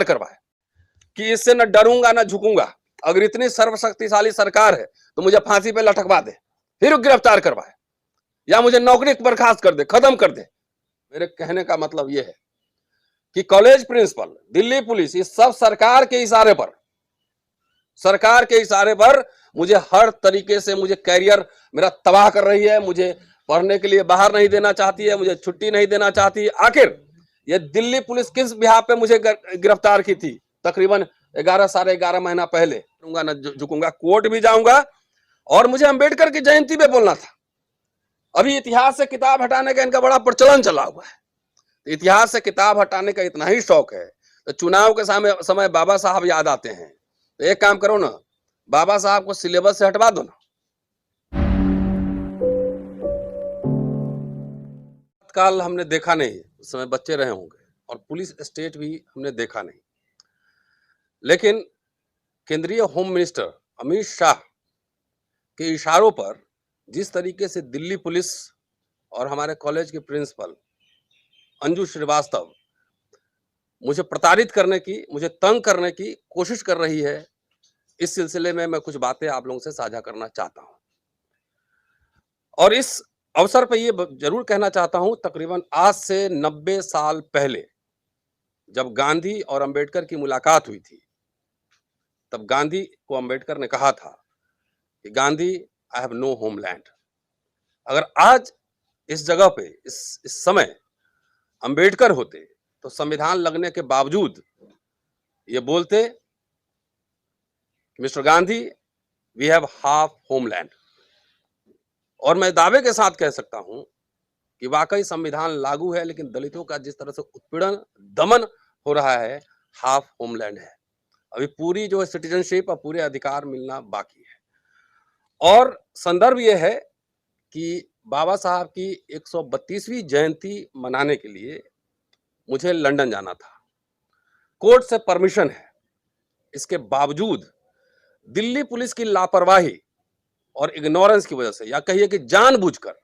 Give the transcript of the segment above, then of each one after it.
करवाए कि इससे न डरूंगा न झुकूंगा, अगर इतनी सर्वशक्तिशाली सरकार है तो मुझे फांसी पे लटकवा दे, फिर गिरफ्तार करवाए या मुझे नौकरी बर्खास्त कर दे, खत्म कर दे। मेरे कहने का मतलब यह है कि कॉलेज प्रिंसिपल, दिल्ली पुलिस, इस सब सरकार के इशारे पर मुझे हर तरीके से, मुझे कैरियर मेरा तबाह कर रही है, मुझे पढ़ने के लिए बाहर नहीं देना चाहती है, मुझे छुट्टी नहीं देना चाहती। आखिर ये दिल्ली पुलिस किस बिहार पे मुझे गिरफ्तार की थी? तकरीबन 11 साढ़े 11 महीना पहले। न झुकूंगा, कोर्ट भी जाऊंगा और मुझे अंबेडकर की जयंती पे बोलना था। अभी इतिहास से किताब हटाने का इनका बड़ा प्रचलन चला हुआ है। इतिहास से किताब हटाने का इतना ही शौक है तो चुनाव के समय बाबा साहब याद आते हैं। तो एक काम करो ना, बाबा साहब को सिलेबस से हटवा दो ना। काल हमने देखा नहीं, उस समय बच्चे रहे होंगे, और पुलिस स्टेट भी हमने देखा नहीं, लेकिन केंद्रीय होम मिनिस्टर अमित शाह के इशारों पर जिस तरीके से दिल्ली पुलिस और हमारे कॉलेज के प्रिंसिपल अंजू श्रीवास्तव मुझे प्रताड़ित करने की, मुझे तंग करने की कोशिश कर रही है, इस सिलसिले में मैं कुछ बातें आप लोगों से साझा करना चाहता हूं। और इस अवसर पर यह जरूर कहना चाहता हूं, तकरीबन आज से 90 साल पहले जब गांधी और अंबेडकर की मुलाकात हुई थी, तब गांधी को अंबेडकर ने कहा था कि Gandhi, I have no homeland. अगर आज इस जगह पे इस समय अंबेडकर होते तो संविधान लगने के बावजूद ये बोलते, mister Gandhi, we have half homeland. और मैं दावे के साथ कह सकता हूं कि वाकई संविधान लागू है, लेकिन दलितों का जिस तरह से उत्पीड़न, दमन हो रहा है, हाफ होमलैंड है। अभी पूरी जो सिटीजनशिप और पूरे अधिकार मिलना बाकी है। और संदर्भ यह है कि बाबा साहब की 132वीं जयंती मनाने के लिए मुझे लंदन जाना था। कोर्ट से परमिशन है, इसके बावजूद दिल्ली पुलिस की लापरवाही और इग्नोरेंस की वजह से, या कहिए कि जानबूझकर,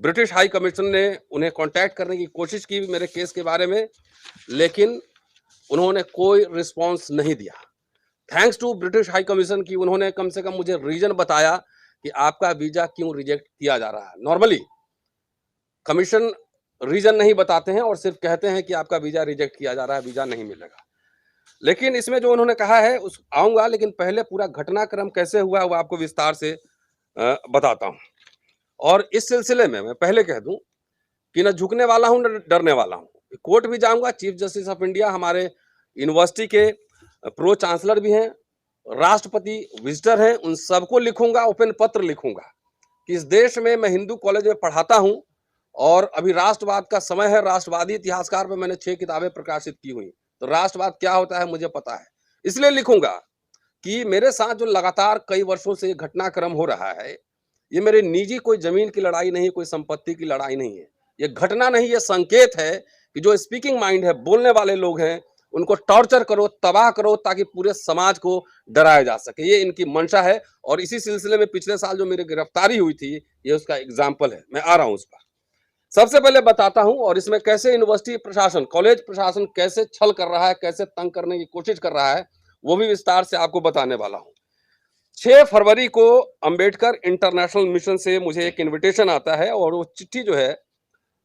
ब्रिटिश हाई कमीशन ने उन्हें कांटेक्ट करने की कोशिश की मेरे केस के बारे में, लेकिन उन्होंने कोई रिस्पांस नहीं दिया। Thanks to British high commission की उन्होंने कम से कम मुझे रीजन बताया कि आपका वीजा क्यों रिजेक्ट किया जा रहा है। नॉर्मली कमीशन रीजन नहीं बताते हैं और सिर्फ कहते हैं कि आपका वीजा रिजेक्ट किया जा रहा है, वीजा नहीं मिलेगा। लेकिन इसमें जो उन्होंने कहा है उस आऊंगा, लेकिन पहले पूरा घटनाक्रम कैसे हुआ वो आपको विस्तार से बताता हूं। और इस सिलसिले में मैं पहले कह दूं कि न झुकने वाला हूं न डरने वाला हूं। कोर्ट भी जाऊंगा, चीफ जस्टिस ऑफ इंडिया, हमारे यूनिवर्सिटी के प्रो चांसलर भी हैं, राष्ट्रपति विजिटर हैं, उन सबको लिखूंगा, ओपन पत्र लिखूंगा कि इस देश में मैं हिंदू कॉलेज में पढ़ाता हूं और अभी राष्ट्रवाद का समय है। राष्ट्रवादी इतिहासकार पे मैंने 6 किताबें प्रकाशित की हुई, तो राष्ट्रवाद क्या होता है मुझे पता है। इसलिए लिखूंगा कि मेरे साथ जो लगातार कई वर्षों से घटनाक्रम हो रहा है, ये मेरे निजी कोई जमीन की लड़ाई नहीं, कोई संपत्ति की लड़ाई नहीं है, ये घटना नहीं, ये संकेत है कि जो स्पीकिंग माइंड है, बोलने वाले लोग हैं, उनको टॉर्चर करो, तबाह करो, ताकि पूरे समाज को डराया जा सके। ये इनकी मंशा है। और इसी सिलसिले में पिछले साल जो मेरी गिरफ्तारी हुई थी, ये उसका एग्जाम्पल है। मैं आ रहा हूं उस पर। सबसे पहले बताता हूं, और इसमें कैसे यूनिवर्सिटी प्रशासन, कॉलेज प्रशासन कैसे छल कर रहा है, कैसे तंग करने की कोशिश कर रहा है, वो भी विस्तार से आपको बताने वाला हूं। 6 फरवरी को अंबेडकर इंटरनेशनल मिशन से मुझे एक इनविटेशन आता है, और वो चिट्ठी जो है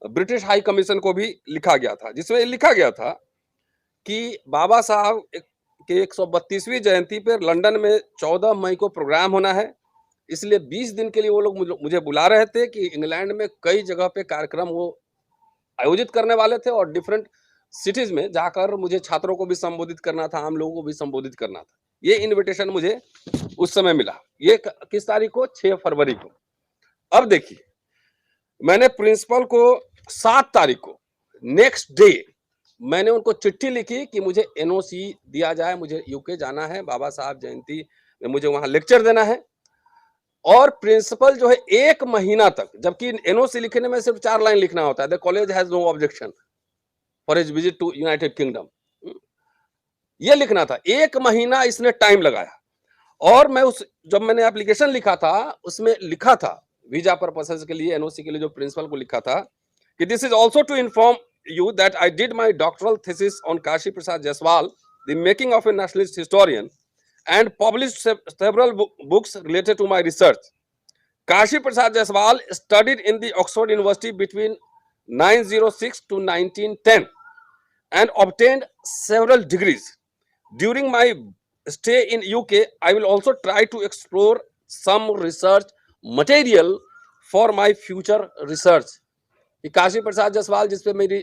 ब्रिटिश हाई कमीशन को भी लिखा गया था, जिसमें लिखा गया था कि बाबा साहब के 132वीं जयंती पर लंदन में 14 मई को प्रोग्राम होना है, इसलिए 20 दिन के लिए वो लोग मुझे बुला रहे थे कि इंग्लैंड में कई जगह पे कार्यक्रम वो आयोजित करने वाले थे, और डिफरेंट सिटीज में जाकर मुझे छात्रों को भी संबोधित करना था, आम लोगों को भी संबोधित करना था। ये इनविटेशन मुझे उस समय मिला। ये किस तारीख को? 6 फरवरी को। अब देखिए, मैंने प्रिंसिपल को 7 तारीख को, नेक्स्ट डे, मैंने उनको चिट्ठी लिखी कि मुझे एनओसी दिया जाए, मुझे यूके जाना है, बाबा साहब जयंती में मुझे वहां लेक्चर देना है। और प्रिंसिपल जो है 1 महीना तक, जबकि एनओसी लिखने में सिर्फ 4 लाइन लिखना होता है, the college has no objection for his visit to United Kingdom, ये लिखना था। 1 महीना इसने टाइम लगाया। और मैं जब मैंने एप्लीकेशन लिखा था, उसमें लिखा था वीजा पर्पसेस के लिए, एनओसी के लिए, जो प्रिंसिपल को लिखा था कि this is also to inform you that I did my doctoral thesis on Kashi Prasad Jaiswal, the making of a nationalist historian, and published several books related to my research. Kashi Prasad Jaiswal studied in the Oxford University between 1906 to 1910 and obtained several degrees. During my stay in UK, I will also try to explore some research material for my future research. कि काशी प्रसाद जायसवाल जिस पे मेरी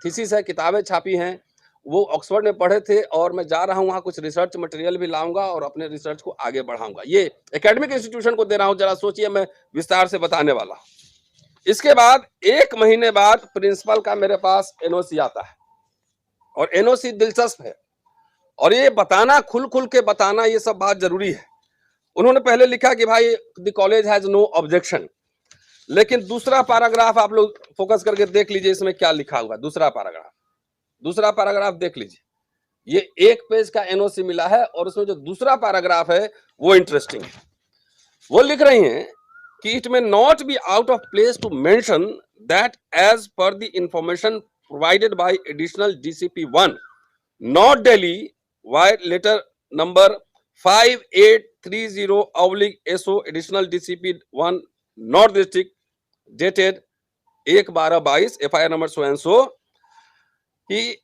thesis है, किताबें छापी हैं, वो Oxford में पढ़े थे और मैं जा रहा हूं वहां कुछ रिसर्च मटेरियल भी लाऊंगा और अपने रिसर्च को आगे बढ़ाऊंगा। ये एकेडमिक इंस्टीट्यूशन को दे रहा हूं, जरा सोचिए, मैं विस्तार से बताने वाला हूं। इसके बाद 1 महीने बाद प्रिंसिपल का मेरे पास एनओसी आता है और एनओसी दिलचस्प है और ये बताना, खुल के बताना, ये सब बात जरूरी है। उन्होंने पहले लिखा कि भाई the college has no objection, लेकिन दूसरा पैराग्राफ आप लोग फोकस करके देख लीजिए, इसमें क्या लिखा हुआ है। दूसरा पैराग्राफ देख लीजिए, ये 1 पेज का एनओसी मिला है और उसमें जो दूसरा पैराग्राफ है वो इंटरेस्टिंग है। वो लिख रही हैं कि it may not be out of place to mention that as per the information provided by additional DCP 1 north Delhi via letter number 5830/SO additional DCP 1 north district dated 1/12/22 FIR number so and so कि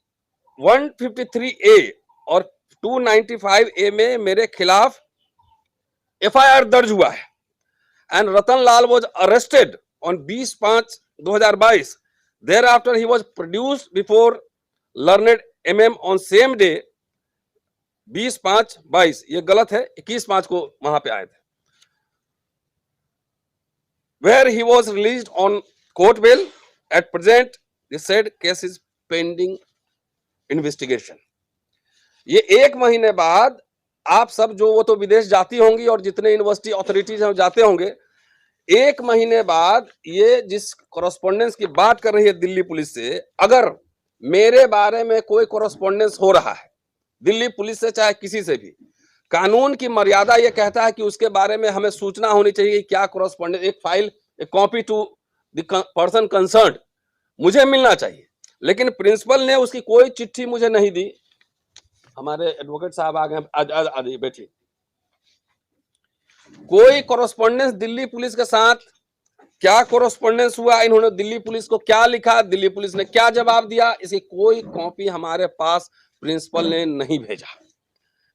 153A और 295A में मेरे खिलाफ FIR दर्ज हुआ है and Ratan Lal was arrested on 20/5/2022। thereafter he was produced before learned MM on same day 20/5/22। ये गलत है, 21/5 को वहां पे आए थे, where he was released on court bail। at present the said case is pending investigation। ये 1 महीने बाद आप सब जो, वो तो विदेश जाती होंगी और जितने यूनिवर्सिटी अथॉरिटीज हैं जाते होंगे, 1 महीने बाद ये जिस कॉरेस्पॉन्डेंस की बात कर रही है दिल्ली पुलिस से, अगर मेरे बारे में कोई कॉरेस्पॉन्डेंस हो रहा है दिल्ली पुलिस से, चाहे किसी से भी, कानून की मर्यादा ये कहता है कि उसके बारे में हमें सूचना होनी चाहिए। क्या कॉरेस्पॉन्डेंस, एक फाइल, एक copy to the person concerned मुझे मिलना चाहिए, लेकिन प्रिंसिपल ने उसकी कोई चिट्ठी मुझे नहीं दी। हमारे एडवोकेट साहब आ गए, बैठिए। कोई कॉरेस्पॉन्डेंस दिल्ली पुलिस के साथ, क्या कॉरेस्पॉन्डेंस हुआ, इन्होंने दिल्ली पुलिस को क्या लिखा, दिल्ली पुलिस ने क्या जवाब दिया, इसकी कोई कॉपी हमारे पास प्रिंसिपल ने नहीं भेजा।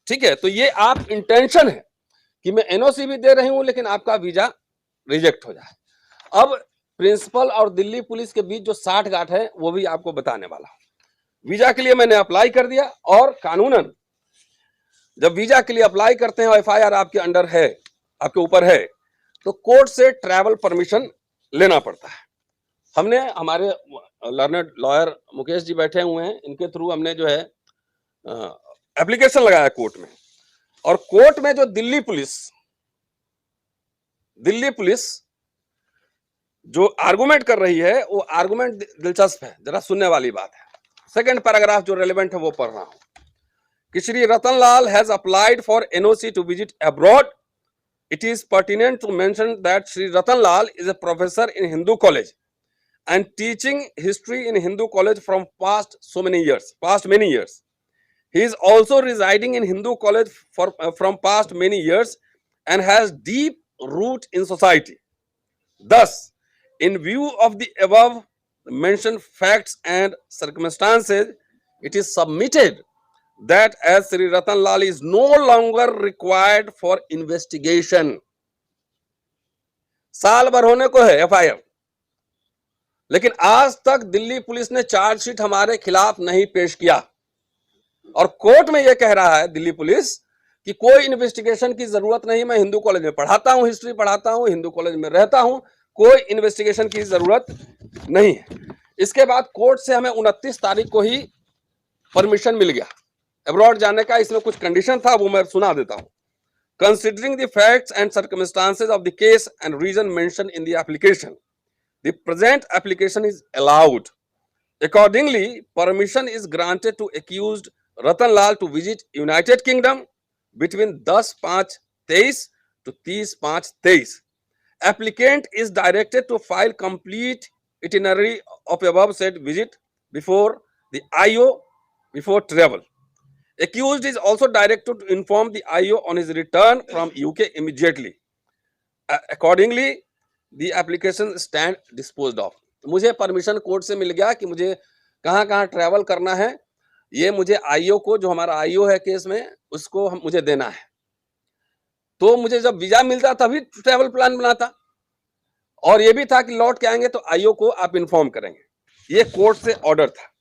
ठीक है, तो ये आप इंटेंशन है कि मैं एनओसी भी दे रही हूं लेकिन आपका वीजा रिजेक्ट हो जाए। अब प्रिंसिपल और दिल्ली पुलिस के बीच जो साठ-गांठ है वो भी आपको बताने वाला हूं। वीजा के लिए मैंने अप्लाई कर दिया और कानूनन जब वीजा के लिए अप्लाई करते हैं और एफआईआर आपके अंडर है, आपके ऊपर है, तो कोर्ट से ट्रैवल परमिशन लेना पड़ता है। हमने, हमारे लर्नड लॉयर मुकेश जी बैठे हुए हैं, इनके थ्रू हमने जो है एप्लीकेशन लगाया कोर्ट में, और कोर्ट में जो दिल्ली पुलिस जो आर्गुमेंट कर रही है वो आर्गुमेंट दिलचस्प है, जरा सुनने वाली बात है। सेकंड पैराग्राफ जो रेलेवेंट है वो पढ़ रहा हूं कि Shri Ratan Lal has applied for NOC to visit abroad. It is pertinent to mention that Sri Ratan Lal is a professor in Hindu college and teaching history in Hindu college from past many years. He is also residing in Hindu college from past many years and has deep root in society. Thus, in view of the above mentioned facts and circumstances, it is submitted that as Sri Ratan Lal is no longer required for investigation। साल भर होने को है FIR, लेकिन आज तक Delhi police ने chargesheet हमारे खिलाफ नहीं पेश किया और कोर्ट में यह कह रहा है दिल्ली पुलिस कि कोई इन्वेस्टिगेशन की जरूरत नहीं, मैं हिंदू कॉलेज में पढ़ाता हूं, हिस्ट्री पढ़ाता हूं, हिंदू कॉलेज में रहता हूं, कोई इन्वेस्टिगेशन की जरूरत नहीं है। इसके बाद कोर्ट से हमें 29 तारीख को ही परमिशन मिल गया अब्रॉड जाने का। इसमें कुछ कंडीशन था, वो मैं सुना देता हूं। Considering the facts and circumstances of the case and reason mention in the application, the present application is allowed. Accordingly, permission is granted to accused Ratan Lal to visit United Kingdom between 10/5/23 to 30/5/23. Applicant is directed to file complete itinerary of above said visit before the IO before travel. Accused is also directed to inform the IO on his return from UK immediately. Accordingly, the application stand disposed of. मुझे permission court से मिल गया कि मुझे कहाँ कहाँ travel करना है, ये मुझे आईओ को, जो हमारा आईओ है केस में, उसको मुझे देना है। तो मुझे जब वीजा मिलता तभी ट्रैवल प्लान बनाता, और ये भी था कि लौट के आएंगे तो आईओ को आप इन्फॉर्म करेंगे। ये कोर्ट से ऑर्डर था।